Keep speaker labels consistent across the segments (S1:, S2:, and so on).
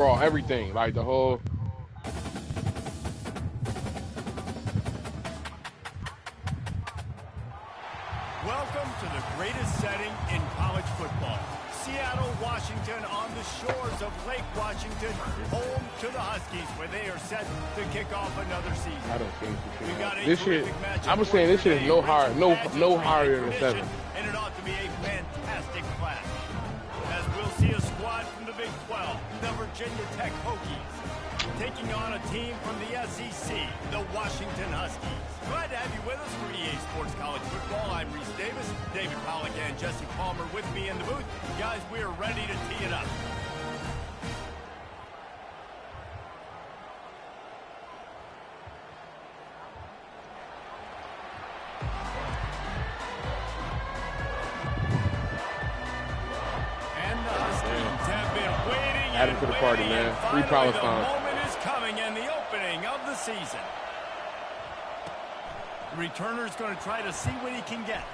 S1: everything, like the whole.
S2: Welcome to the greatest setting in college football. Seattle, Washington, on the shores of Lake Washington, home to the Huskies, where they are set to kick off another season.
S1: I don't think this shit. I was saying this shit is no higher than 7.
S2: And it ought to be a fantastic clash. As we'll see a squad from the Big 12, the Virginia Tech Hokies, taking on a team from the SEC, the Washington Huskies. Glad to have you with us for EA Sports College Football. I'm Reese Davis, David Pollack, and Jesse Palmer with me in the booth. Guys, we are ready to tee it up. And the Huskies have been waiting.
S1: Add him to the party, man. Free Palestine.
S2: The moment is coming and the opening of the season. The returner's going to try to see what he can get.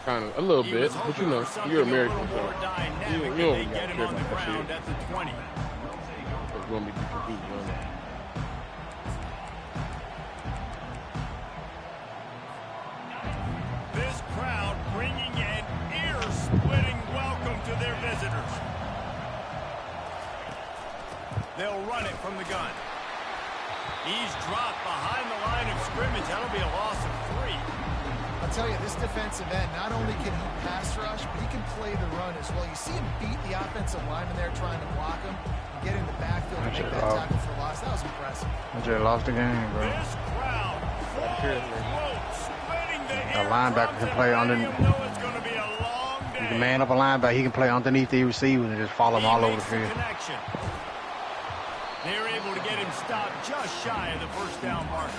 S1: Kind of, a little bit, but you know, you're American, so you don't really
S2: get him on the ground at the 20.
S1: It's going to be competing on that.
S2: This crowd bringing an ear-splitting welcome to their visitors. They'll run it from the gun. He's dropped behind the line of scrimmage. That'll be a loss of 3.
S3: I'll tell you, this defensive end, not only can he pass rush, but he can play the run as well. You see him beat the offensive lineman there trying to block him, get in the backfield and make that tackle for loss. That was impressive.
S4: I just lost the game, bro.
S2: This crowd,
S4: a linebacker can play underneath. You can man up a linebacker, he can play underneath the receivers and just follow him all over the field.
S2: They're able to get him stopped just shy of the first down marker.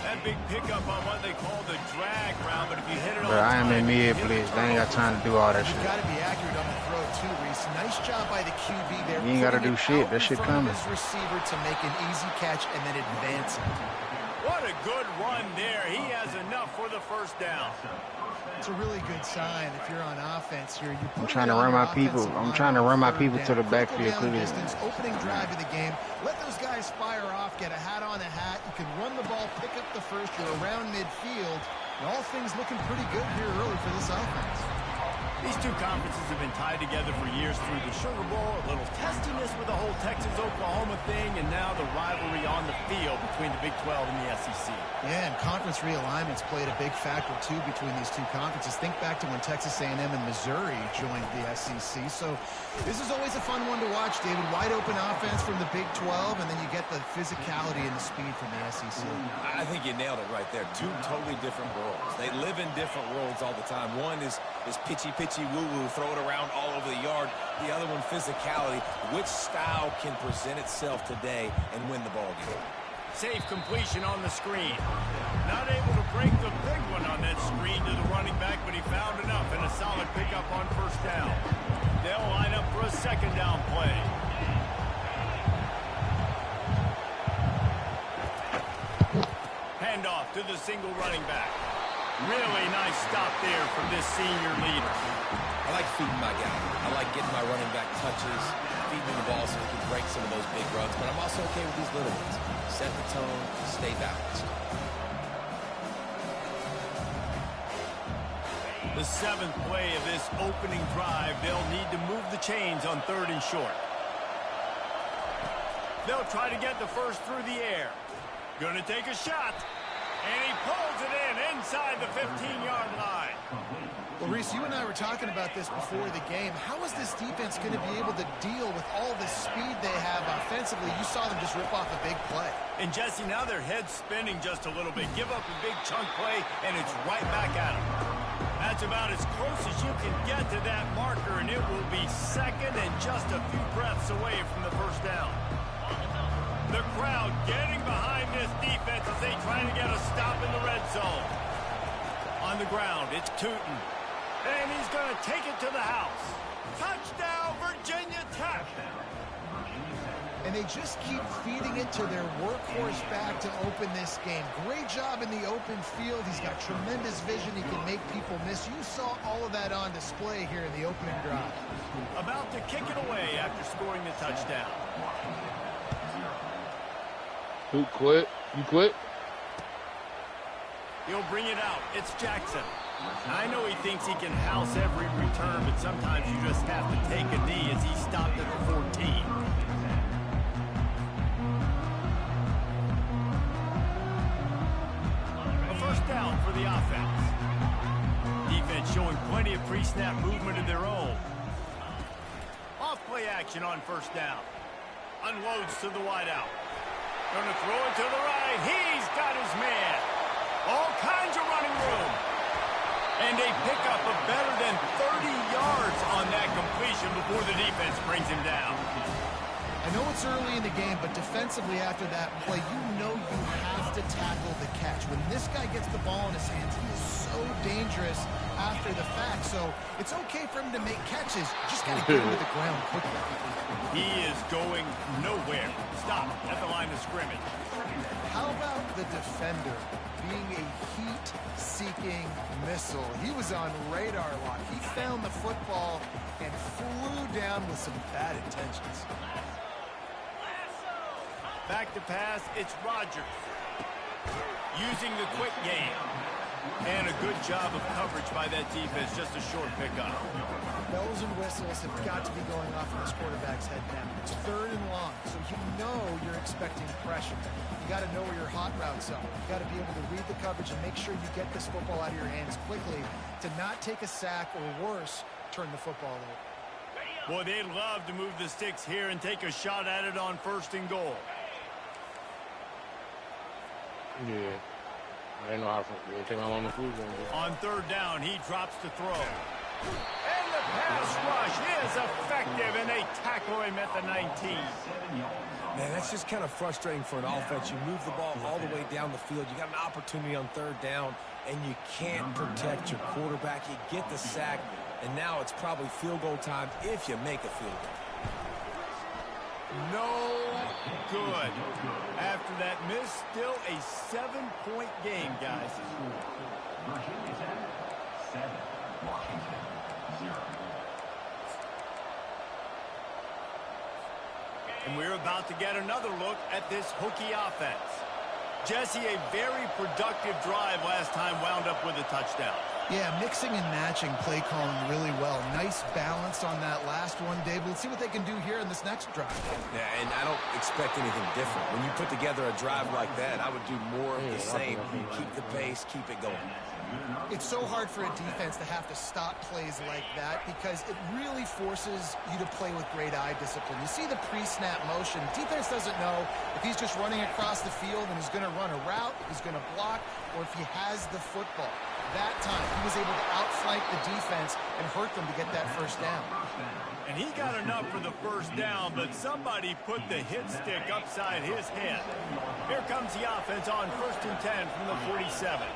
S2: That big pickup on what they call the drag route, but if you hit it on
S4: I am in mid blitz. They ain't got time to do all that shit.
S3: You got to be accurate on the throw too, Reese. Nice job by the QB there.
S4: You ain't got to do shit. That shit coming.
S3: His receiver to make an easy catch and then advance it.
S2: What a good run there. He has enough for the first down.
S3: It's a really good sign if you're on offense here.
S4: I'm trying to run my people. I'm trying to run my people to the backfield clearly.
S3: Opening drive of the game. Let those guys fire off. Get a hat on a hat. You can run the ball, pick up the first. You're around midfield. And all things looking pretty good here early for this offense.
S2: These two conferences have been tied together for years through the Sugar Bowl, a little testiness with the whole Texas-Oklahoma thing, and now the rivalry on the field between the Big 12 and the SEC.
S3: Yeah, and conference realignments played a big factor, too, between these two conferences. Think back to when Texas A&M and Missouri joined the SEC. So this is always a fun one to watch, David. Wide open offense from the Big 12, and then you get the physicality and the speed from the SEC.
S5: I think you nailed it right there. Two totally different worlds. They live in different worlds all the time. One is pitchy woo-woo, throw it around all over the yard. The other one, physicality. Which style can present itself today and win the ball game?
S2: Safe completion on the screen. Not able to break the big one on that screen to the running back, but he found enough and a solid pickup on first down. They'll line up for a second down play. Handoff to the single running back. Really nice stop there from this senior leader.
S5: I like feeding my guy. I like getting my running back touches, feeding him the ball so he can break some of those big runs. But I'm also okay with these little ones. Set the tone, stay balanced.
S2: The 7th play of this opening drive, they'll need to move the chains on 3rd and short. They'll try to get the first through the air. Gonna take a shot. And he pulls it in inside the 15-yard line.
S3: Well, Reese, you and I were talking about this before the game. How is this defense going to be able to deal with all the speed they have offensively? You saw them just rip off a big play.
S2: And, Jesse, now their head's spinning just a little bit. Give up a big chunk play, and it's right back at them. That's about as close as you can get to that marker, and it will be second and just a few breaths away from the first down. The crowd getting behind this defense as they try to get a stop in the red zone. On the ground, it's Tootin. And he's going to take it to the house. Touchdown, Virginia Tech.
S3: And they just keep feeding it to their workhorse back to open this game. Great job in the open field. He's got tremendous vision. He can make people miss. You saw all of that on display here in the opening drive.
S2: About to kick it away after scoring the touchdown.
S1: Who quit? You quit?
S2: He'll bring it out. It's Jackson. I know he thinks he can house every return, but sometimes you just have to take a knee as he stopped at the 14. A first down for the offense. Defense showing plenty of pre-snap movement of their own. Off play action on first down. Unloads to the wideout. Going to throw it to the right. He's got his man. All kinds of running room. And they pick up a better than 30 yards on that completion before the defense brings him down.
S3: I know it's early in the game, but defensively after that play, you know you have to tackle the catch. When this guy gets the ball in his hands, he is so dangerous after the fact. So it's okay for him to make catches. You just got to get him to the ground quickly.
S2: He is going nowhere. Stop at the line of scrimmage.
S3: How about the defender being a heat-seeking missile? He was on radar lock. He found the football and flew down with some bad intentions.
S2: Back to pass, it's Rodgers. Using the quick game. And a good job of coverage by that defense, just a short pickup.
S3: Bells and whistles have got to be going off in this quarterback's head now. It's 3rd and long, so you know you're expecting pressure. You got to know where your hot routes are. You got to be able to read the coverage and make sure you get this football out of your hands quickly to not take a sack or worse, turn the football over.
S2: Boy, they'd love to move the sticks here and take a shot at it on 1st and goal.
S1: Yeah. I didn't know how to take my long food.
S2: On 3rd down, he drops to throw. And the pass rush is effective, and they tackle him at the 19.
S5: Man, that's just kind of frustrating for an offense. You move the ball all the way down the field. You got an opportunity on 3rd down, and you can't protect your quarterback. You get the sack, and now it's probably field goal time if you make a field goal.
S2: No good. After that miss, still a 7-point game, guys. And we're about to get another look at this Hokie offense. Jesse, a very productive drive last time wound up with a touchdown.
S3: Yeah, mixing and matching play calling really well. Nice balance on that last one, Dave. Let's see what they can do here in this next drive.
S5: Yeah, and I don't expect anything different. When you put together a drive like that, I would do more of the same. Keep the pace, keep it going.
S3: It's so hard for a defense to have to stop plays like that because it really forces you to play with great eye discipline. You see the pre-snap motion. Defense doesn't know if he's just running across the field and he's going to run a route, he's going to block, or if he has the football. That time, he was able to outflank the defense and hurt them to get that first down.
S2: And he got enough for the first down, but somebody put the hit stick upside his head. Here comes the offense on 1st and 10 from the 47.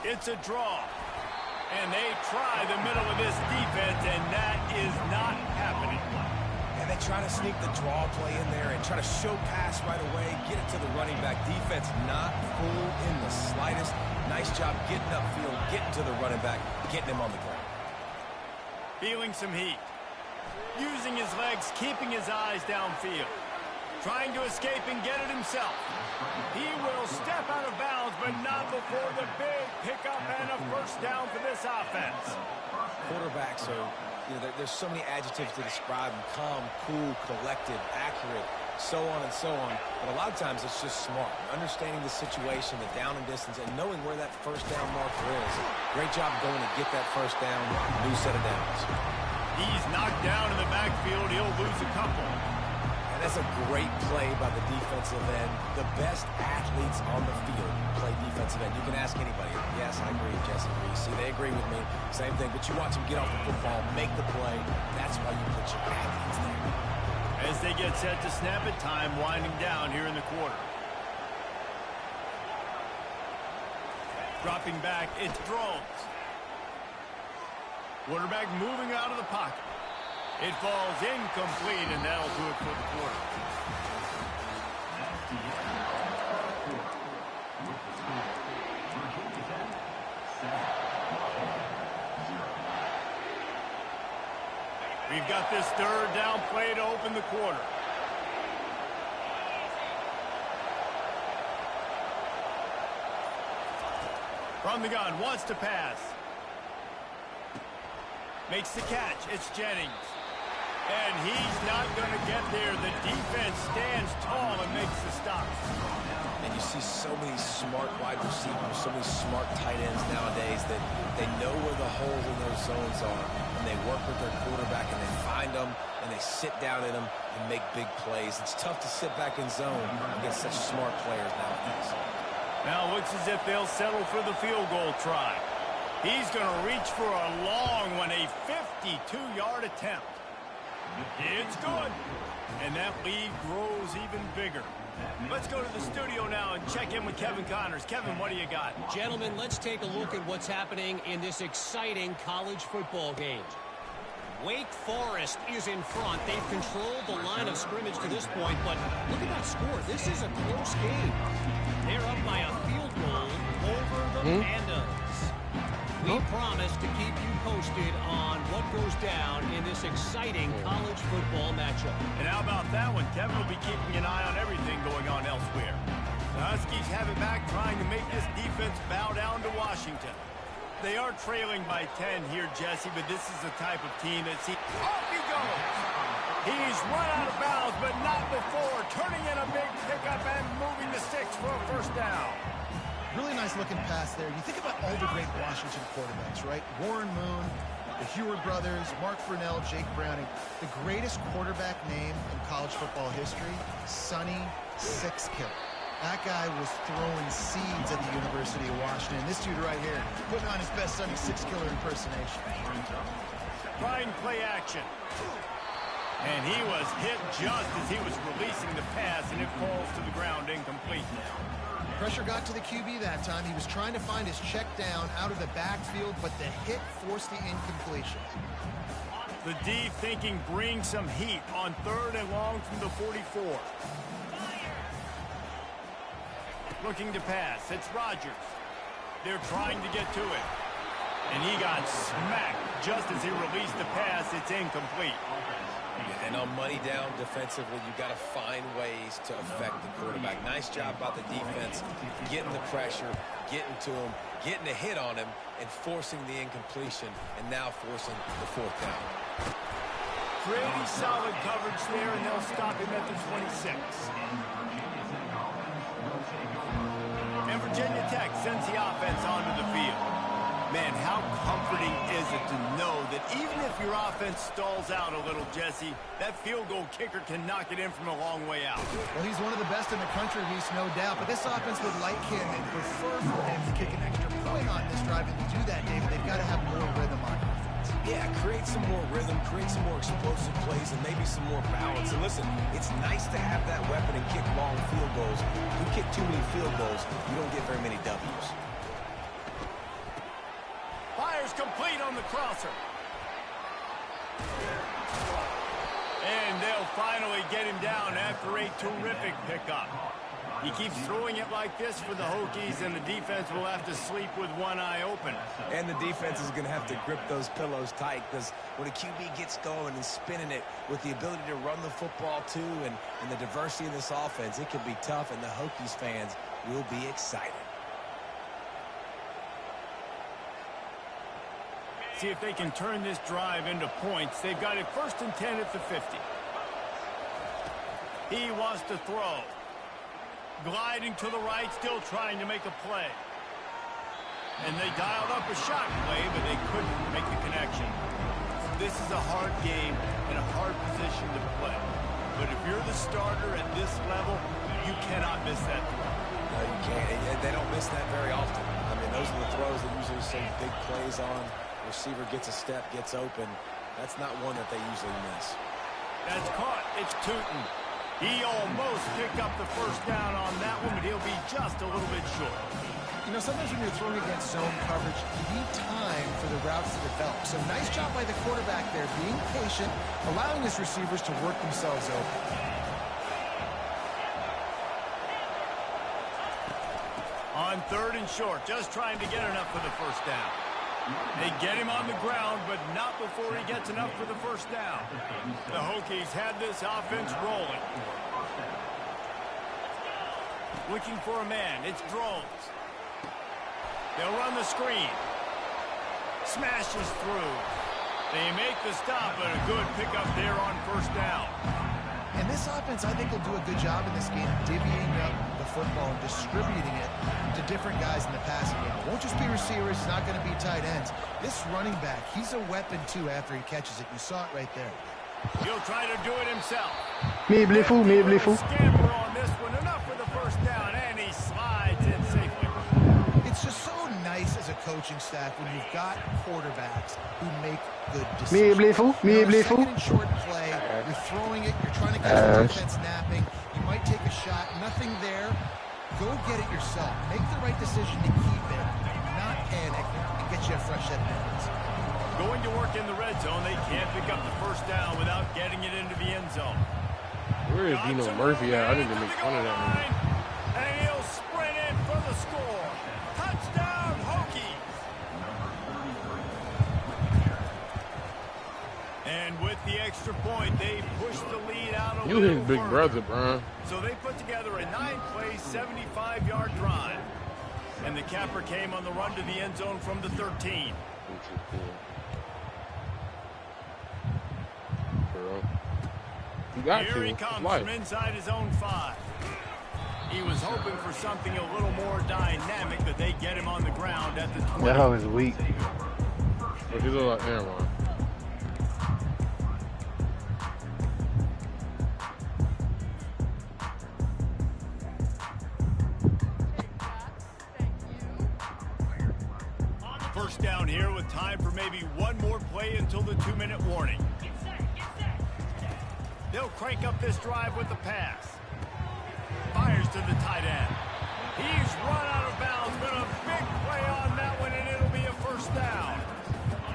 S2: It's a draw. And they try the middle of this defense, and that is not happening.
S5: And they try to sneak the draw play in there and try to show pass right away, get it to the running back. Defense not fooled in the slightest. Nice job getting upfield, getting to the running back, getting him on the ground.
S2: Feeling some heat. Using his legs, keeping his eyes downfield. Trying to escape and get it himself. He will step out of bounds, but not before the big pickup and a first down for this offense.
S5: Quarterbacks are, there's so many adjectives to describe them. Calm, cool, collected, accurate, so on and so on. But a lot of times it's just smart. Understanding the situation, the down and distance, and knowing where that first down marker is. Great job going to get that first down, new set of downs.
S2: He's knocked down in the backfield. He'll lose a couple.
S5: And that's a great play by the defensive end. The best athletes on the field play defensive end. You can ask anybody. Yes, I agree, Jesse Reese. See, they agree with me. Same thing. But you watch them get off the football, make the play. That's why you put your athletes there.
S2: As they get set to snap it, time winding down here in the quarter. Dropping back, it's Drones. Quarterback moving out of the pocket. It falls incomplete, and that'll do it for the quarter. We've got this third down play to open the quarter. From the gun, wants to pass. Makes the catch. It's Jennings. And he's not going to get there. The defense stands tall and makes the stop.
S5: And you see so many smart wide receivers, so many smart tight ends nowadays that they know where the holes in those zones are. And they work with their quarterback and they find them and they sit down in them and make big plays. It's tough to sit back in zone against such smart players nowadays.
S2: Now it looks as if they'll settle for the field goal try. He's going to reach for a long one, a 52-yard attempt. It's good. And that lead grows even bigger. Let's go to the studio now and check in with Kevin Connors. Kevin, what do you got?
S6: Gentlemen, let's take a look at what's happening in this exciting college football game. Wake Forest is in front. They've controlled the line of scrimmage to this point, but look at that score. This is a close game. They're up by a field goal over the Pandas. We promise to keep you posted on what goes down in this exciting college football matchup.
S2: And how about that one? Kevin will be keeping an eye on everything going on elsewhere. The Huskies have it back, trying to make this defense bow down to Washington. They are trailing by 10 here, Jesse, but this is the type of team that's... Off he goes! He's run out of bounds, but not before. Turning in a big pickup and moving the sticks for a first down.
S3: Really nice looking pass there. You think about all the great Washington quarterbacks, right? Warren Moon, the Heward brothers, Mark Brunell, Jake Browning. The greatest quarterback name in college football history, Sonny Sixkiller. That guy was throwing seeds at the University of Washington. This dude right here, putting on his best Sonny Sixkiller impersonation.
S2: Trying play action. And he was hit just as he was releasing the pass, and it falls to the ground incomplete.
S3: Pressure got to the QB that time. He was trying to find his check down out of the backfield, but the hit forced the incompletion.
S2: The D thinking bring some heat on 3rd and long from the 44. Looking to pass. It's Rodgers. They're trying to get to it. And he got smacked just as he released the pass. It's incomplete.
S5: And on money down defensively, you've got to find ways to affect the quarterback. Nice job by the defense, getting the pressure, getting to him, getting a hit on him, and forcing the incompletion, and now forcing the 4th down.
S2: Pretty solid coverage there, and they'll stop him at the 26. And Virginia Tech sends the offense onto the field. Man, how comforting is it to know that even if your offense stalls out a little, Jesse, that field goal kicker can knock it in from a long way out.
S3: Well, he's one of the best in the country, Reese, no doubt. But this offense would like him and prefer for him to kick an extra point on this drive. And to do that, David, they've got to have more rhythm on offense.
S5: Yeah, create some more rhythm, create some more explosive plays, and maybe some more balance. And listen, it's nice to have that weapon and kick long field goals. If you kick too many field goals, you don't get very many W's.
S2: Fires complete on the crosser. And they'll finally get him down after a terrific pickup. He keeps throwing it like this for the Hokies, and the defense will have to sleep with one eye open.
S5: And the defense is going to have to grip those pillows tight, because when a QB gets going and spinning it with the ability to run the football too and the diversity of this offense, it can be tough, and the Hokies fans will be excited.
S2: See if they can turn this drive into points. They've got it 1st and 10 at the 50. He wants to throw. Gliding to the right, still trying to make a play. And they dialed up a shot play, but they couldn't make the connection. This is a hard game and a hard position to play. But if you're the starter at this level, you cannot miss that throw.
S5: No, you can't. They don't miss that very often. I mean, those are the throws that usually see big plays on. Receiver gets a step, gets open. That's not one that they usually miss.
S2: That's caught. It's Tootin. He almost picked up the first down on that one, but he'll be just a little bit short.
S3: You know, sometimes when you're throwing against zone coverage, you need time for the routes to develop. So nice job by the quarterback there, being patient, allowing his receivers to work themselves open.
S2: On 3rd and short, just trying to get enough for the first down. They get him on the ground, but not before he gets enough for the first down. The Hokies had this offense rolling. Looking for a man. It's Drones. They'll run the screen. Smashes through. They make the stop, but a good pickup there on first down.
S3: And this offense, I think, will do a good job in this game divvying up the football and distributing it to different guys in the passing game. It won't just be receivers. It's not going to be tight ends. This running back, he's a weapon, too, after he catches it. You saw it right there.
S2: He'll try to do it himself.
S3: Scamper
S2: on this one. Enough for the first down, and he slides in safely.
S3: It's just so nice as a coaching staff when you've got quarterbacks who make good decisions. Second and short play, you're throwing it, you're trying to catch the defense napping, you might take a shot, nothing there. Go get it yourself. Make the right decision to keep it, not panic, and get you a fresh head of hands.
S2: Going to work in the red zone, they can't pick up the first down without getting it into the end zone.
S1: Where is Dino Murphy at? I need to make fun of that man.
S2: And he'll sprint in for the score. Touchdown, Hokies! And with the extra point, they push the lead out a
S1: You his big brother, bro.
S2: So they put together a 9-play, 75-yard drive. And the capper came on the run to the end zone from the 13. Here he comes from inside his own 5. He was hoping for something a little more dynamic, but they get him on the ground at the 20.
S4: That hoe is weak.
S1: But he's a lot of Aaron.
S2: First down here with time for maybe one more play until the 2-minute warning. They'll crank up this drive with the pass. Fires to the tight end. He's run out of bounds, but a big play on that one, and it'll be a first down.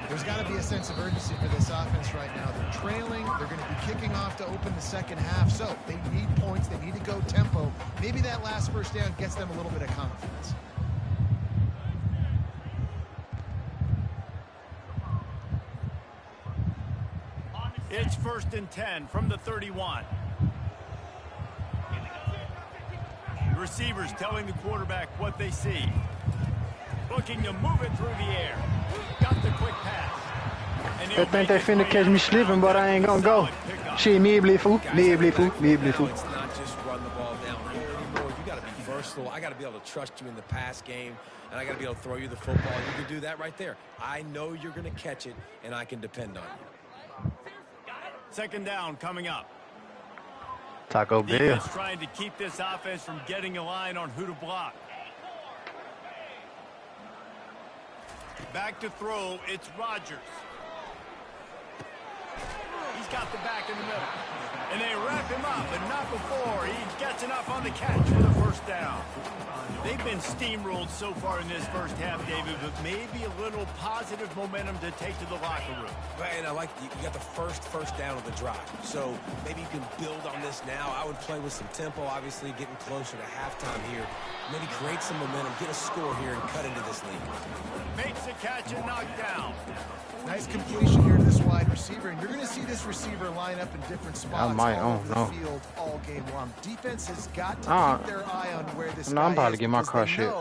S3: There's got to be a sense of urgency for this offense right now. They're trailing. They're going to be kicking off to open the second half, so they need points. They need to go tempo. Maybe that last first down gets them a little bit of confidence.
S2: It's 1st and 10 from the 31. Receivers telling the quarterback what they see. Looking to move it through the air. Got the quick pass.
S4: They think they finna catch me slipping, but I ain't gonna go. Shit, me bli fool.
S5: It's not just run the ball downhill anymore. You got to be versatile. I got to be able to trust you in the pass game, and I got to be able to throw you the football. You can do that right there. I know you're going to catch it, and I can depend on you.
S2: Second down coming up.
S4: Taco Bell.
S2: Defense trying to keep this offense from getting a line on who to block. Back to throw, it's Rodgers. He's got the back in the middle. And they wrap him up, but not before he gets enough on the catch for the first down. They've been steamrolled so far in this first half, David, but maybe a little positive momentum to take to the locker room.
S5: And I like you got the first down of the drive. So maybe you can build on this now. I would play with some tempo, obviously getting closer to halftime here. Maybe create some momentum, get a score here, and cut into this lead.
S2: Makes the catch and knocked down.
S3: Nice completion here to this wide receiver, and you're going to see this receiver line up in different spots all over the field all game long. Defense has got to keep their eye on where this guy
S4: I'm about to
S3: is,
S4: get my car shit.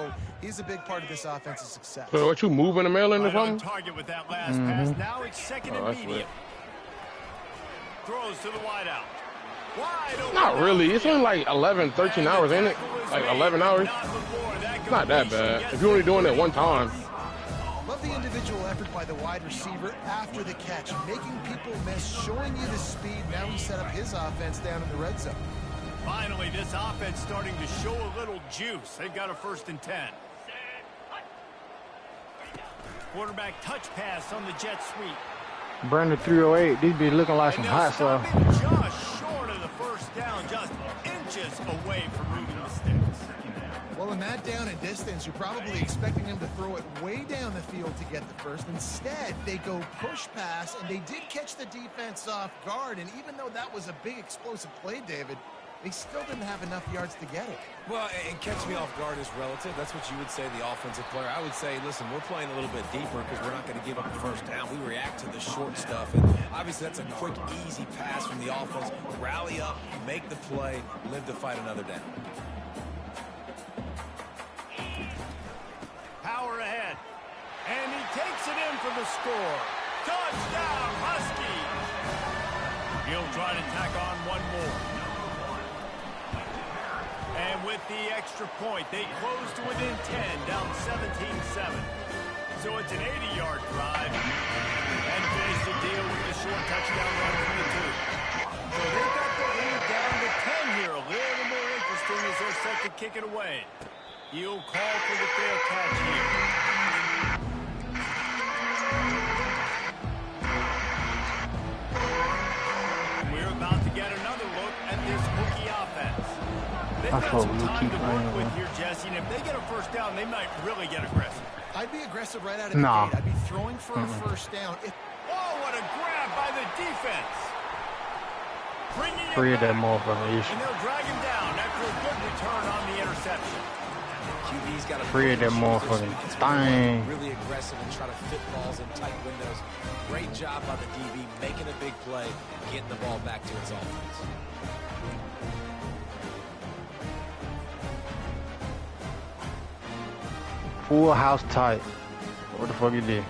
S3: He's a big part of this offense's success.
S1: So what, you moving the mail in or something?
S2: Target with that last pass. Now it's second and medium. Throws to the wideout. Wide open.
S1: Not really. It's only like 11, 13 hours, ain't it? Like 11 hours. It's not that bad. If you're only doing it one time.
S3: Love the individual effort by the wide receiver after the catch, making people miss, showing you the speed. Now he set up his offense down in the red zone.
S2: Finally, this offense starting to show a little juice. They've got a 1st and 10. Quarterback touch pass on the jet sweep.
S4: Brandon 308, these be looking like some hot sauce.
S2: Just short of the first down. just inches away from moving the sticks.
S3: Well, in that down and distance, you're probably expecting him to throw it way down the field to get the first. Instead, they go push pass, and they did catch the defense off guard. And even though that was a big explosive play, David, they still didn't have enough yards to get it.
S5: Well, and catch me off guard is relative. That's what you would say, the offensive player. I would say, listen, we're playing a little bit deeper because we're not going to give up a first down. We react to the short stuff. And obviously, that's a quick, easy pass from the offense. Rally up, make the play, live to fight another down.
S2: Power ahead. And he takes it in for the score. Touchdown, Husky. He'll try to tack on one more. And with the extra point, they close to within 10, down 17-7. So it's an 80-yard drive. And finish the deal with the short touchdown run from the 2. So they've got the lead down to 10 here. A little more interesting as they're set to kick it away. He'll call for the fair catch here. We're about to get another look at this Hoodie offense. They've got some time to work with here, Jesse, and if they get a first down, they might really get aggressive.
S3: I'd be aggressive right out of the gate. I'd be throwing for a first down.
S2: Oh, what a grab by the defense.
S4: Free of that motherfucker.
S2: And they'll drag him down after a good return on the interception.
S5: QB's got to
S4: free of that motherfucking thing.
S5: Really aggressive and try to fit balls in tight windows. Great job by the DB making a big play, getting the ball back to its offense.
S4: Full house tight. What the fuck you did?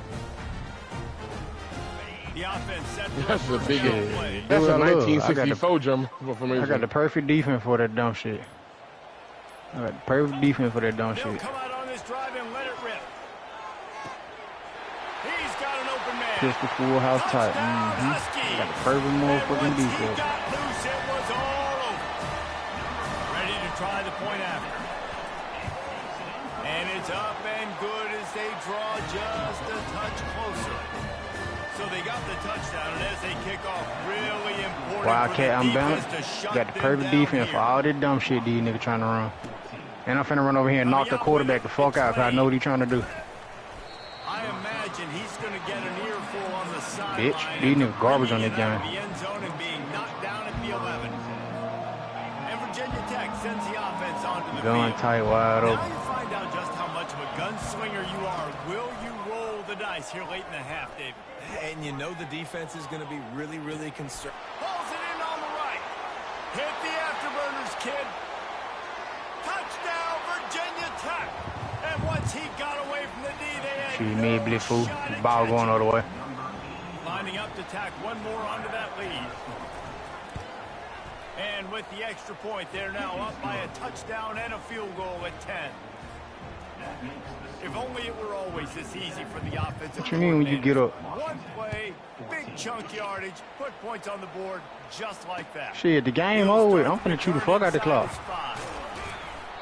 S2: The offense set
S1: That's a big
S2: play.
S1: That's a
S4: Look,
S1: 1964 jump formation.
S4: I got the perfect defense for that dumb shit. I got the perfect defense for that dumb
S2: They'll
S4: shit.
S2: come out on this drive and let it rip. He's got an open man.
S4: Just the full house tight.
S2: Husky.
S4: I got the perfect motherfucking
S2: He
S4: defense.
S2: got loose, it was all over. Ready to try the point after. And it's up and good as they draw just a touch closer. So they got the touchdown, and as they kick off, really important.
S4: Wildcat unbalanced. Got the perfect defense for all this dumb shit these niggas trying to run. And I'm finna run over here and knock the quarterback the fuck out because I know what he's trying to do.
S2: I imagine he's going to get an earful on the side.
S4: Bitch, these niggas garbage on this game.
S2: The end zone and being knocked down at the 11. And Virginia Tech sends the offense onto the
S4: Gun
S2: field.
S4: tight, wide
S2: Now
S4: open.
S2: you find out just how much of a gunslinger you are. Will you roll the dice here late in the half, David?
S5: And you know the defense is going to be really, really concerned.
S2: Pulls it in on the right. Hit the afterburners, kid. Touchdown, Virginia Tech. And once he got away from the D, they had
S4: She
S2: no
S4: made blitz fool.
S2: shot at
S4: Ball going all the way.
S2: lining up to tack one more onto that lead. And with the extra point, they're now up by a touchdown and a field goal at 10. If only it were always this easy for the offensive.
S4: What you mean when you get up?
S2: One play, big chunk yardage, put points on the board just like that.
S4: Shit, the game over with. I'm finna chew the fuck out the clock.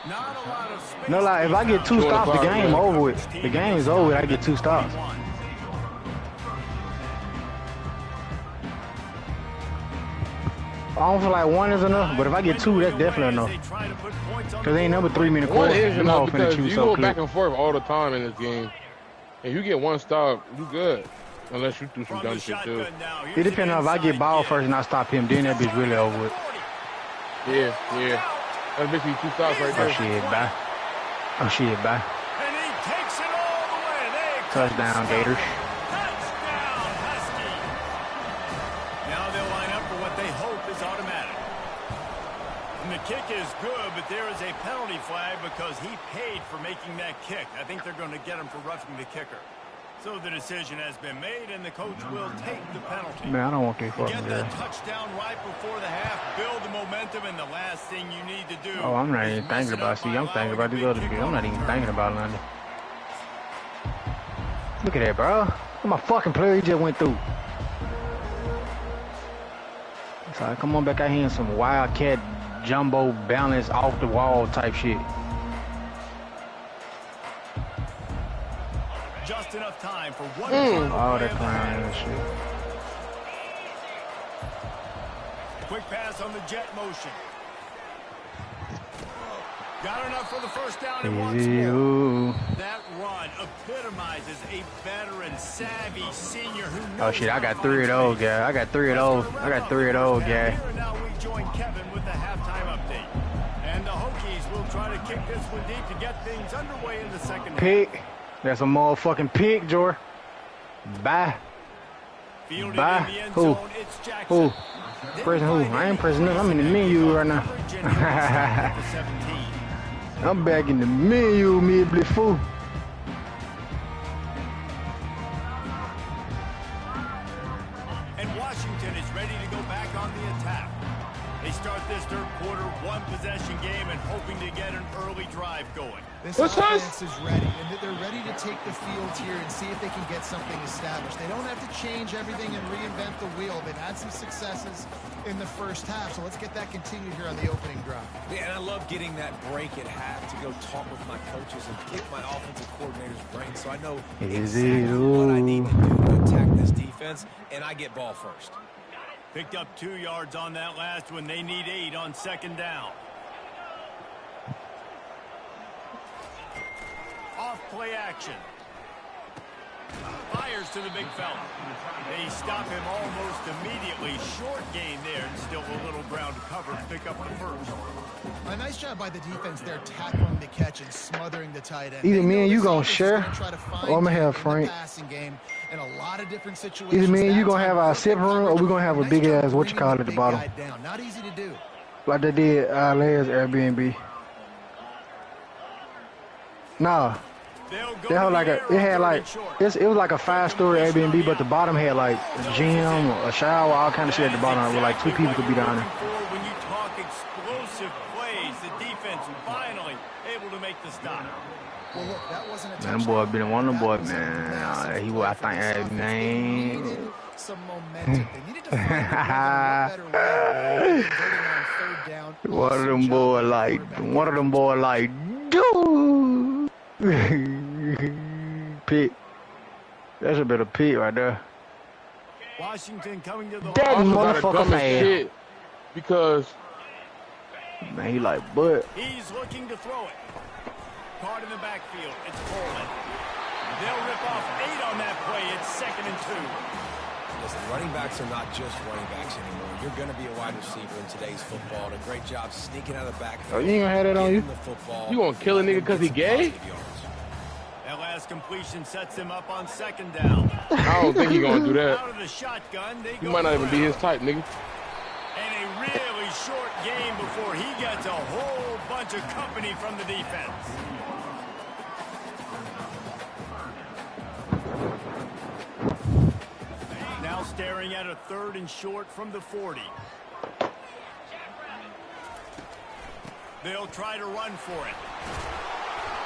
S2: Not a lot of space.
S4: No lie, if I get 2 stops, the game over with. The game is over with. I get 2 stops. I don't feel like 1 is enough, but if I get 2, that's definitely enough. Because ain't number 3-minute
S1: One
S4: quarter.
S1: is
S4: You know,
S1: enough
S4: I'm finna
S1: because
S4: chew
S1: you
S4: so
S1: go
S4: quick.
S1: back and forth all the time in this game. If you get 1 stop, you good. Unless you do some dumb shit too.
S4: It depends on if I get ball first and I stop him, then that bitch really over with.
S1: Yeah. That's basically 2 stops right
S4: Oh
S1: there.
S4: shit, bye. Oh shit, bye.
S2: And he takes it all the way. They
S4: Touchdown, Gators.
S2: Touchdown, Husky. Now they'll line up for what they hope is automatic. And the kick is good, but there is a penalty flag because he paid for making that kick. I think they're going to get him for roughing the kicker. So the decision has been made, and the coach will take the penalty.
S4: Man, I don't want this fucking
S2: Get
S4: girl.
S2: that touchdown right before the half, build the momentum, and the last thing you need to do.
S4: Oh, I'm not
S2: is
S4: even
S2: mess
S4: thinking
S2: it
S4: about.
S2: up
S4: See,
S2: by
S4: I'm thinking about this
S2: allowing a
S4: other
S2: big
S4: shit. I'm not even
S2: kickoff
S4: thinking about London. Look at that, bro. Look at my fucking player he just went through. So I come on back out here in some wildcat jumbo balance off the wall type shit.
S2: Just enough time for one.
S4: All that crying and shit.
S2: Quick pass on the jet motion. Got enough for the first down and once more. That run epitomizes a veteran, savvy senior who knows.
S4: Oh shit, I got 3 of those, guys. I got 3 of those. I got 3 of those, guys.
S2: Now we join Kevin with the halftime update. And the Hokies will try to kick this one deep to get things underway in the second half.
S4: Pick. That's a motherfucking pick, Jor. Bye. Bye. Who? Who? Pressing who? I ain't pressing nothing. I'm in the menu right now. I'm back in the menu, me fool.
S2: And Washington is ready to go back on the attack. They start this third quarter one-possession game and hoping to get an early drive going.
S3: This offense is ready, and they're ready to take the field here and see if they can get something established. They don't have to change everything and reinvent the wheel. They've had some successes in the first half, so let's get that continued here on the opening drive.
S5: Yeah, and I love getting that break at half to go talk with my coaches and pick my offensive coordinator's brain so I know exactly what I need to do to attack this defense, and I get ball first.
S2: Picked up 2 yards on that last one. They need 8 on second down. Off play action. Fires to the big fella. They stop him almost immediately. Short gain there, and still a little ground to cover to pick up the first.
S3: A nice job by the defense there, tackling the catch and smothering the tight end.
S4: Either me and you gonna share, or I'm gonna have Frank.
S3: In a lot of different situations.
S4: Either me and you gonna have our separate room, or we gonna have a big ass what you call it at the bottom.
S3: Not easy to do.
S4: Like they did last Airbnb. Nah. They had like it was like a 5-story Airbnb, but the bottom had like a gym, a shower, all kind of shit at the bottom where like 2 people could be down there.
S2: When you talk explosive plays, the defense finally able to make the stop.
S3: Well, look, that wasn't a
S4: man, them boy been one of them boys, man. He was, I think, man.
S3: Some momentum. They needed to find a better way of converting on third down.
S4: One of them boy like, dude. Pick. That's a bit of pick right there.
S2: Washington coming to the
S4: that motherfucker man.
S1: Because
S4: man, he like butt.
S2: He's looking to throw it. Caught in the backfield. It's Coleman. They'll rip off 8 on that play. It's 2nd and 2.
S5: Listen, running backs are not just running backs anymore. You're going to be a wide receiver in today's football. And a great job sneaking out of the backfield.
S4: Oh, you ain't gonna have that on you?
S1: You gonna kill a nigga because he gay?
S2: That last completion sets him up on 2nd down.
S1: I don't think he gonna do that.
S2: Out of the shotgun, they
S1: he might not even be his type, nigga.
S2: And a really short game before he gets a whole bunch of company from the defense. Now staring at a 3rd and short from the 40. They'll try to run for it.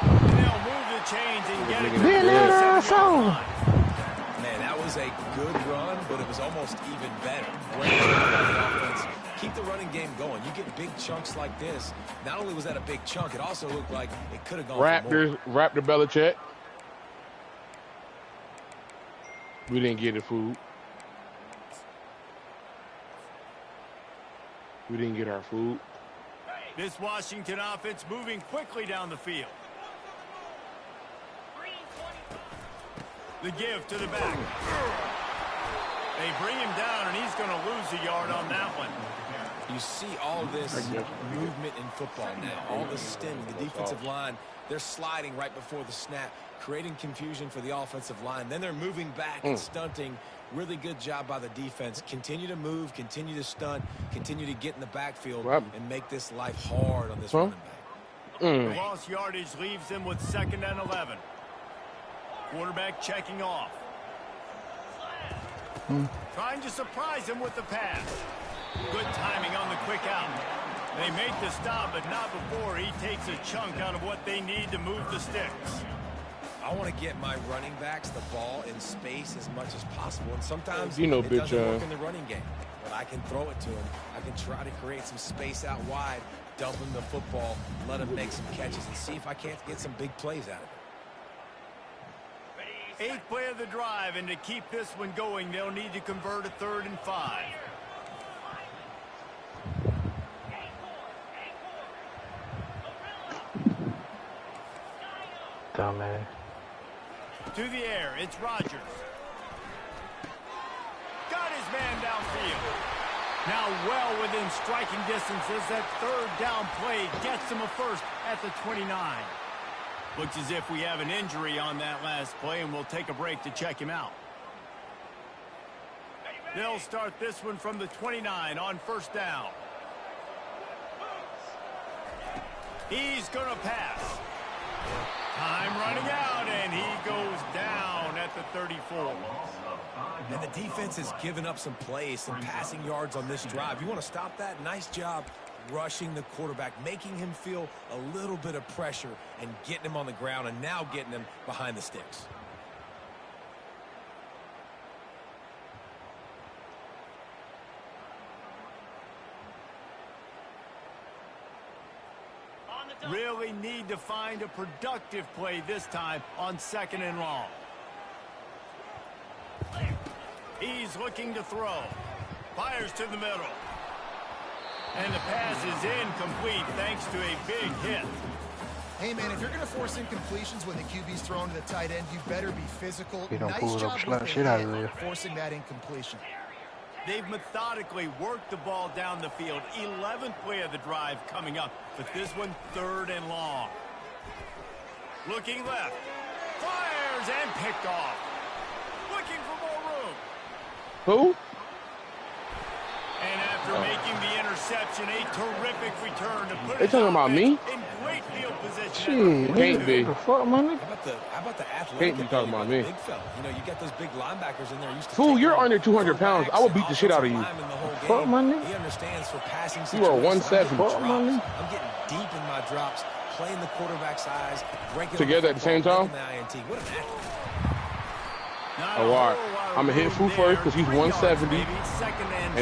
S2: They'll move the chains and get it.
S5: Man, that was a good run, but it was almost even better. Great job by the offense. Keep the running game going. You get big chunks like this. Not only was that a big chunk, it also looked like it could have gone
S1: Raptor Belichick. We didn't get the food. We didn't get our food.
S2: This Washington offense moving quickly down the field. The give to the back. They bring him down, and he's going to lose a yard on that one.
S5: You see all this movement in football now. All the stemming, the defensive line, they're sliding right before the snap, creating confusion for the offensive line. Then they're moving back and stunting. Really good job by the defense. Continue to move, continue to stunt, continue to get in the backfield and make this life hard on this running back.
S2: The lost yardage leaves them with 2nd and 11. Quarterback checking off. Trying to surprise him with the pass. Good timing on the quick out. They make the stop, but not before he takes a chunk out of what they need to move the sticks.
S5: I want to get my running backs the ball in space as much as possible, and sometimes
S1: it
S5: doesn't work in the running game. But I can throw it to him. I can try to create some space out wide, dump him the football, let him make some catches, and see if I can't get some big plays out of it.
S2: 8th play of the drive, and to keep this one going, they'll need to convert a 3rd and 5.
S4: Dumbass.
S2: To the air, it's Rodgers. Got his man downfield. Now well within striking distances. That third down play gets him a first at the 29. Looks as if we have an injury on that last play, and we'll take a break to check him out. They'll start this one from the 29 on first down. He's going to pass. Time running out, and he goes down at the 34.
S5: And the defense has given up some plays, some passing yards on this drive. You want to stop that? Nice job rushing the quarterback, making him feel a little bit of pressure and getting him on the ground and now getting him behind the sticks.
S2: Really need to find a productive play this time on 2nd and long. He's looking to throw. Fires to the middle. And the pass is incomplete thanks to a big hit.
S3: Hey, man, if you're going to force incompletions when the QB's thrown to the tight end, you better be physical.
S4: He don't
S3: nice
S4: pull it
S3: job
S4: up, slap
S3: with
S4: shit
S3: the
S4: out of
S3: hit,
S4: there.
S3: forcing that incompletion.
S2: They've methodically worked the ball down the field. 11th play of the drive coming up, but this one 3rd and long. Looking left. Fires and picked off. Looking for more room.
S1: Who?
S2: And after making the interception, a terrific return to put
S1: They talking about me?
S2: in great field position.
S4: Shit,
S1: Can't be.
S4: the fuck, my nigga?
S5: How about the athletic
S1: Can't be talking about me.
S5: big fella? You know, you got those big linebackers in there. Used to
S1: Fool,
S5: take
S1: you're
S5: on
S1: under 200 pounds. I will beat the shit out of you.
S5: offensive linemen the whole
S4: Fuck,
S5: game.
S4: my nigga.
S5: He understands for passing
S1: You are
S5: situations.
S1: 170.
S5: I'm getting
S4: Fuck, my
S5: drops.
S4: nigga.
S5: I'm getting deep in my drops, playing the quarterback's eyes, breaking
S1: Together at the same time?
S5: The INT. What an athlete.
S1: Oh, all right. I'm going to hit Foo first because he's 170. And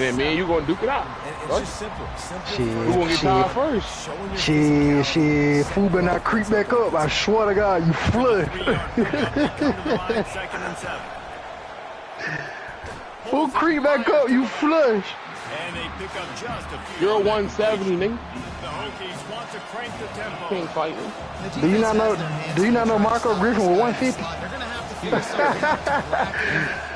S1: then me and you going to duke it out.
S5: And it's
S1: Right?
S5: just simple.
S4: Shit,
S1: Who going to get tired first?
S5: Showing your
S4: Shit, fool better not creep back up. I swear to God, you flush.
S2: 2nd and 7.
S4: Fool creep back up, you flush.
S2: And they pick up just a few.
S1: You're 170, nigga.
S2: The Hokies want to crank the tempo.
S1: Can't fight me.
S3: The
S4: Do you not
S3: defense
S4: know?
S3: has their hands
S4: Do you not know
S3: in the
S4: Marco
S3: back
S4: Griffin with
S3: slot.
S4: 150?
S3: They're going to have to figure something out to rack it.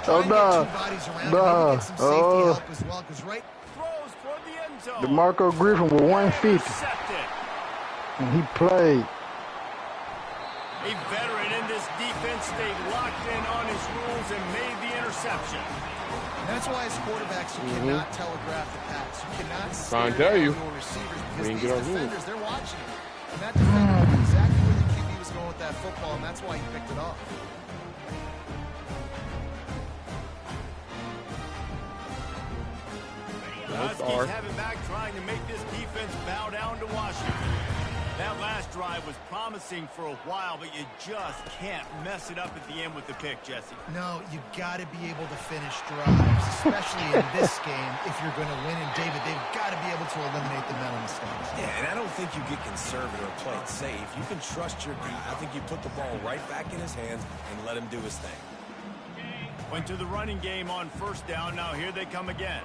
S4: Oh,
S3: Try and get
S4: nah.
S3: two bodies around
S4: Nah.
S3: and maybe get some safety help as well, 'cause right
S2: Throws toward the end zone.
S4: The Marco Griffin with 150,
S2: Intercepted.
S4: and he played.
S2: A veteran in this defense stayed locked in on his rules and made the interception.
S3: And that's why as quarterbacks, you cannot telegraph the pass. You cannot
S1: Trying to
S3: scare
S1: tell you.
S3: your receivers
S1: We
S3: because
S1: didn't
S3: these
S1: get our rules.
S3: defenders, they're watching it. And that defender knew exactly where the QB was going with that football, and that's why he picked it off.
S2: The Huskies have it back trying to make this defense bow down to Washington. That last drive was promising for a while, but you just can't mess it up at the end with the pick, Jesse.
S3: No, you got to be able to finish drives, especially in this game if you're going to win. And David, they've got to be able to eliminate the mental mistakes.
S5: Yeah, and I don't think you get conservative or play it safe. You can trust your D. I think you put the ball right back in his hands and let him do his thing.
S2: Went to the running game on first down. Now here they come again.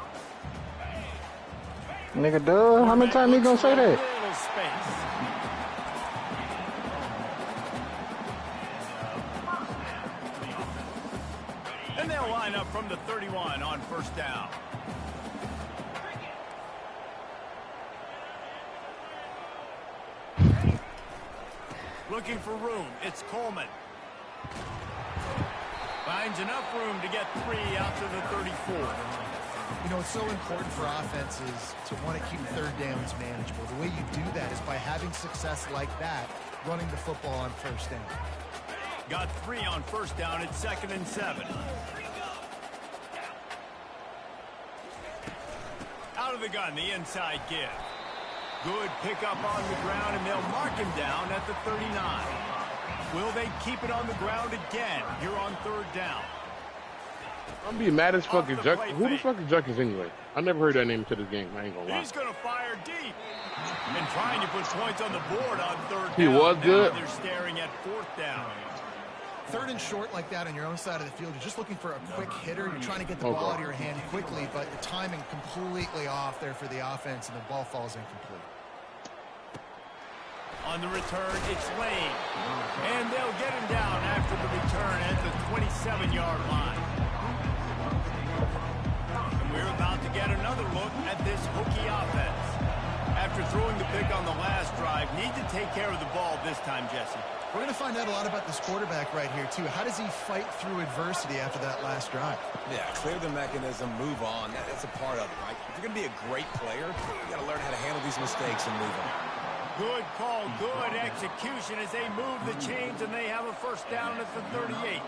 S4: Nigga, duh. How many times you gonna say that?
S2: Little space. And they'll line up from the 31 on first down. Looking for room. It's Coleman. Finds enough room to get 3 out to the 34.
S3: You know, it's so important for offenses to want to keep third downs manageable. The way you do that is by having success like that, running the football on first down.
S2: Got 3 on first down. It's 2nd and 7. Out of the gun, the inside give. Good pickup on the ground, and they'll mark him down at the 39. Will they keep it on the ground again here on third down?
S1: I'm being mad as fucking Juck. Who the fuck is Juckins anyway? I never heard that name until this game. I ain't gonna lie.
S2: He's going to fire deep. And trying to put points on the board on third down.
S1: He was good.
S2: Now they're staring at 4th down.
S3: Third and short like that on your own side of the field, you're just looking for a quick hitter. You're trying to get the ball out of your hand quickly, but the timing completely off there for the offense, and the ball falls incomplete.
S2: On the return, it's Lane. And they'll get him down after the return at the 27-yard line. And we're about to get another look at this Hokie offense. After throwing the pick on the last drive, need to take care of the ball this time, Jesse.
S3: We're going to find out a lot about this quarterback right here, too. How does he fight through adversity after that last drive?
S5: Yeah, clear the mechanism, move on. That's a part of it, right? If you're going to be a great player, you got to learn how to handle these mistakes and move on.
S2: Good call, good execution as they move the chains, and they have a first down at the 38.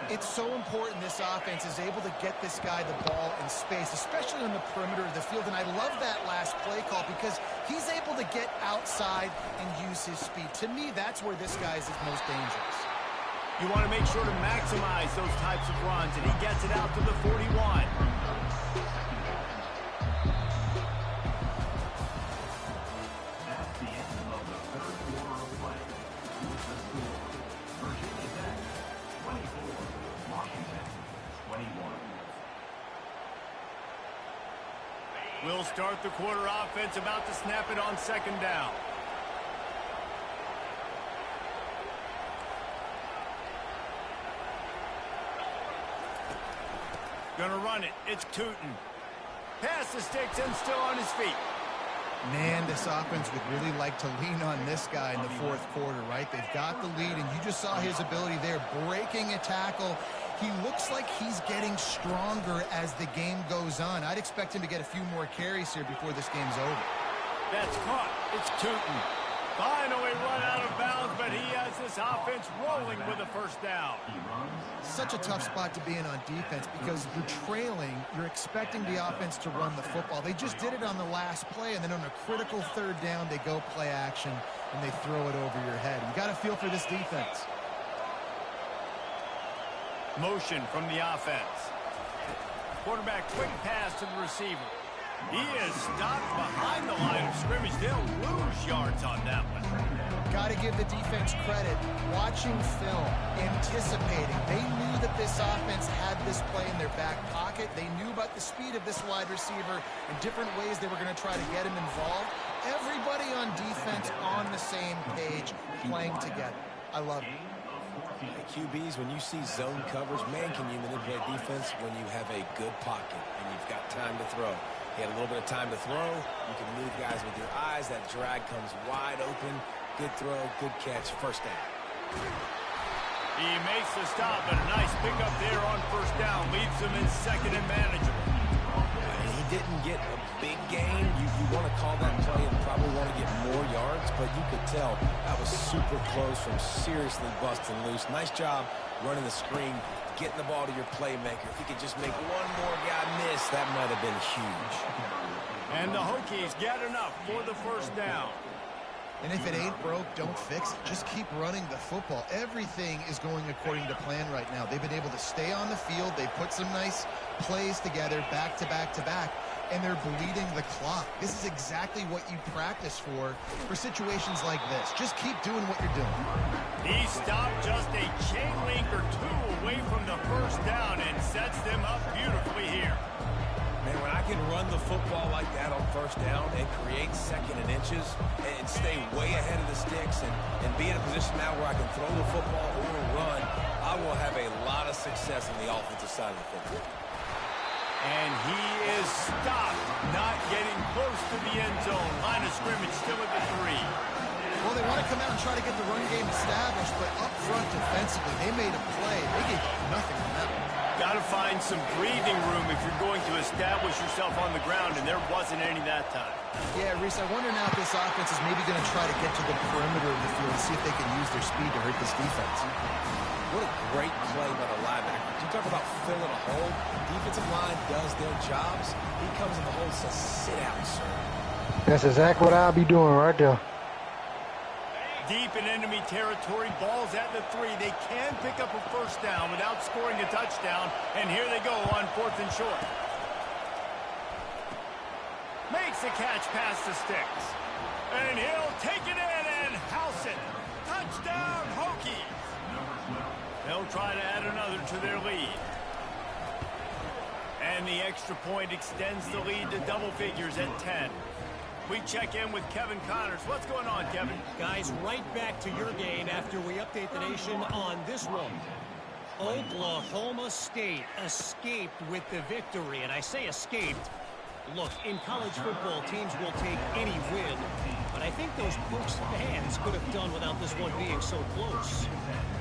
S3: It's so important this offense is able to get this guy the ball in space, especially on the perimeter of the field. And I love that last play call because he's able to get outside and use his speed. To me, that's where this guy is most dangerous.
S2: You want to make sure to maximize those types of runs, and he gets it out to the 41. We'll start the quarter offense, about to snap it on second down. Gonna run it. It's Tootin. Pass the sticks and still on his feet.
S3: Man, this offense would really like to lean on this guy in the fourth quarter, right? They've got the lead, and you just saw his ability there, breaking a tackle. He looks like he's getting stronger as the game goes on. I'd expect him to get a few more carries here before this game's over.
S2: That's caught. It's Tootin. Finally run out of bounds, but he has this offense rolling with a first down.
S3: Such a tough spot to be in on defense because you're trailing. You're expecting the offense to run the football. They just did it on the last play, and then on a critical third down, they go play action, and they throw it over your head. You got to feel for this defense.
S2: Motion from the offense. Quarterback quick pass to the receiver. He is stopped behind the line of scrimmage. They'll lose yards on that one.
S3: Got to give the defense credit. Watching film, anticipating. They knew that this offense had this play in their back pocket. They knew about the speed of this wide receiver and different ways they were going to try to get him involved. Everybody on defense on the same page, playing together. I love it.
S5: QBs, when you see zone coverage, man, can you manipulate defense when you have a good pocket and you've got time to throw. He had a little bit of time to throw. You can move guys with your eyes. That drag comes wide open. Good throw, good catch, first down.
S2: He makes the stop, but a nice pickup there on first down. Leaves him in second and manageable.
S5: He didn't get a big gain. You want to call that play and probably want to get more yards, but you could tell that was super close from seriously busting loose. Nice job running the screen, getting the ball to your playmaker. If he could just make one more guy miss, that might have been huge.
S2: And the Hokies get enough for the first down.
S3: And if it ain't broke, don't fix it. Just keep running the football. Everything is going according to plan right now. They've been able to stay on the field. They put some nice plays together back to back to back, and they're bleeding the clock. This is exactly what you practice for situations like this. Just keep doing what you're doing.
S2: He stopped just a chain link or two away from the first down and sets them up beautifully here.
S5: Man, when I can run the football like that on first down and create second and inches and stay way ahead of the sticks and be in a position now where I can throw the football or run, I will have a lot of success on the offensive side of the football.
S2: And he is stopped, not getting close to the end zone. Line of scrimmage still at the 3.
S3: Well, they want to come out and try to get the run game established, but up front defensively, they made a play. They gave nothing on that one.
S2: Got to find some breathing room if you're going to establish yourself on the ground, and there wasn't any that time.
S3: Yeah, Reese, I wonder now if this offense is maybe going to try to get to the perimeter of the field and see if they can use their speed to hurt this defense.
S5: What a great play by the linebacker. You talk about filling a hole. Defensive line does their jobs. He comes in the hole and says, sit out, sir.
S4: That's exactly what I'll be doing right there.
S2: Deep in enemy territory, ball's at the 3. They can pick up a first down without scoring a touchdown, and here they go on 4th and short. Makes the catch past the sticks. And he'll take it in and house it. Touchdown, Hokies. They'll try to add another to their lead. And the extra point extends the lead to double figures at 10. We check in with Kevin Connors. What's going on, Kevin?
S6: Guys, right back to your game after we update the nation on this one. Oklahoma State escaped with the victory, and I say escaped. Look, in college football, teams will take any win, but I think those Pokes fans could have done without this one being so close.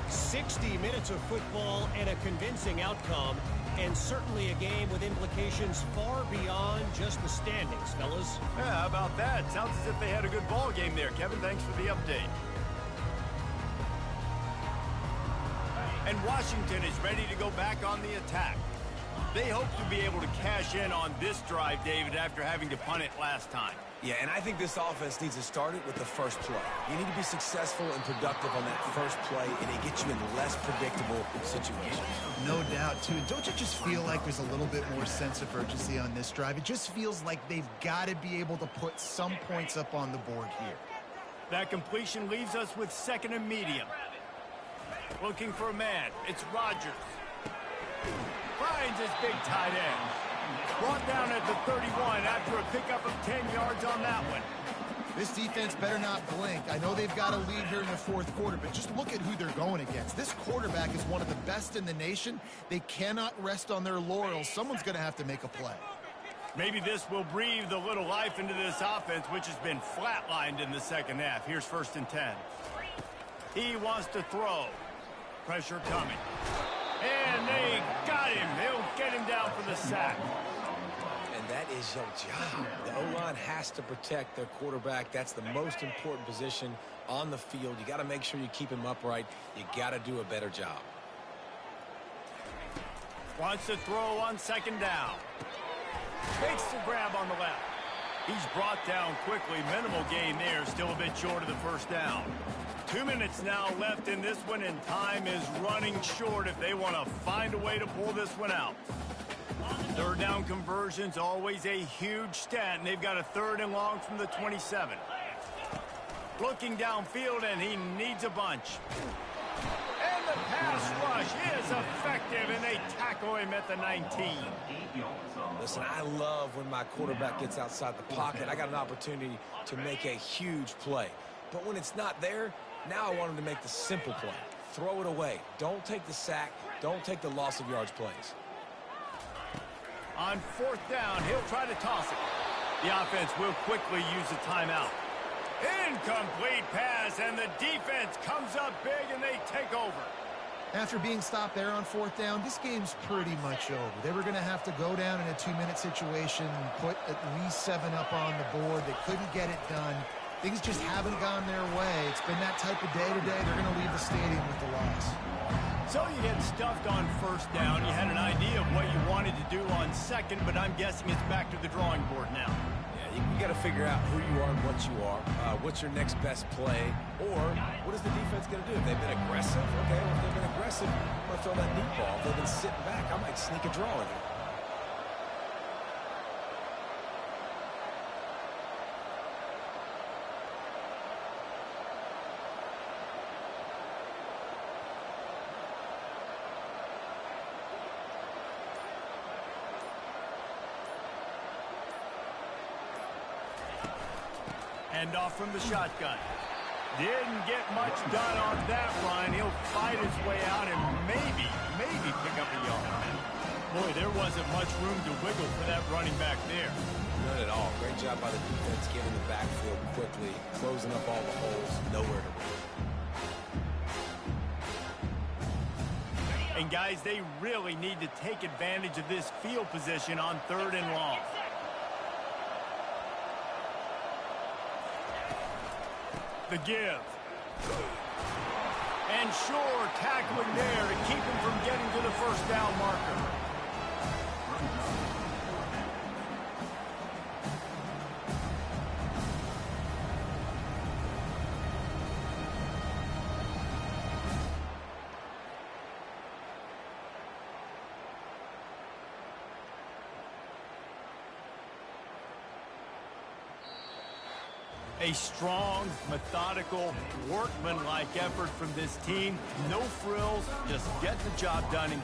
S6: 60 minutes of football and a convincing outcome, and certainly a game with implications far beyond just the standings, fellas.
S2: Yeah, how about that? Sounds as if they had a good ball game there. Kevin, thanks for the update. And Washington is ready to go back on the attack. They hope to be able to cash in on this drive, David, after having to punt it last time.
S5: Yeah, and I think this offense needs to start it with the first play. You need to be successful and productive on that first play, and it gets you in less predictable situations.
S3: No doubt, too. Don't you just feel like there's a little bit more sense of urgency on this drive? It just feels like they've got to be able to put some points up on the board here.
S2: That completion leaves us with 2nd and medium. Looking for a man. It's Rodgers. Finds his big tight end. Brought down at the 31 after a pickup of 10 yards on that one.
S3: This defense better not blink. I know they've got a lead here in the 4th quarter, but just look at who they're going against. This quarterback is one of the best in the nation. They cannot rest on their laurels. Someone's going to have to make a play.
S2: Maybe this will breathe a little life into this offense, which has been flatlined in the 2nd half. Here's 1st and 10. He wants to throw. Pressure coming. And they got him. They'll get him down for the sack.
S5: And that is your job. The O-line has to protect their quarterback. That's the most important position on the field. You got to make sure you keep him upright. You got to do a better job.
S2: Wants to throw on 2nd down. Makes the grab on the left. He's brought down quickly. Minimal gain there. Still a bit short of the 1st down. 2 minutes now left in this one, and time is running short if they want to find a way to pull this one out. 3rd down conversion's always a huge stat, and they've got a 3rd and long from the 27. Looking downfield, and he needs a bunch. And the pass rush is effective, and they tackle him at the 19.
S5: Listen, I love when my quarterback gets outside the pocket. I got an opportunity to make a huge play. But when it's not there, now I want him to make the simple play. Throw it away. Don't take the sack. Don't take the loss of yards plays.
S2: On 4th down, he'll try to toss it. The offense will quickly use a timeout. Incomplete pass, and the defense comes up big, and they take over.
S3: After being stopped there on 4th down, this game's pretty much over. They were going to have to go down in a 2-minute situation, put at least 7 up on the board. They couldn't get it done. Things just haven't gone their way. It's been that type of day today. They're going to leave the stadium with the loss.
S2: So you get stuffed on 1st down. You had an idea of what you wanted to do on 2nd, but I'm guessing it's back to the drawing board now.
S5: Yeah, you got to figure out who you are and what you are. What's your next best play? Or what is the defense going to do? If they've been aggressive, okay, well, if they've been aggressive, I'm going to throw that deep ball. If they've been sitting back, I might sneak a draw in here.
S2: Hand off from the shotgun. Didn't get much done on that run. He'll fight his way out and maybe pick up a yard. Boy, there wasn't much room to wiggle for that running back there.
S5: None at all. Great job by the defense getting the backfield quickly, closing up all the holes, nowhere to run.
S2: And guys, they really need to take advantage of this field position on 3rd and long. The give. And sure, tackling there to keep him from getting to the 1st down marker. A strong, methodical, workmanlike effort from this team. No frills, just get the job done and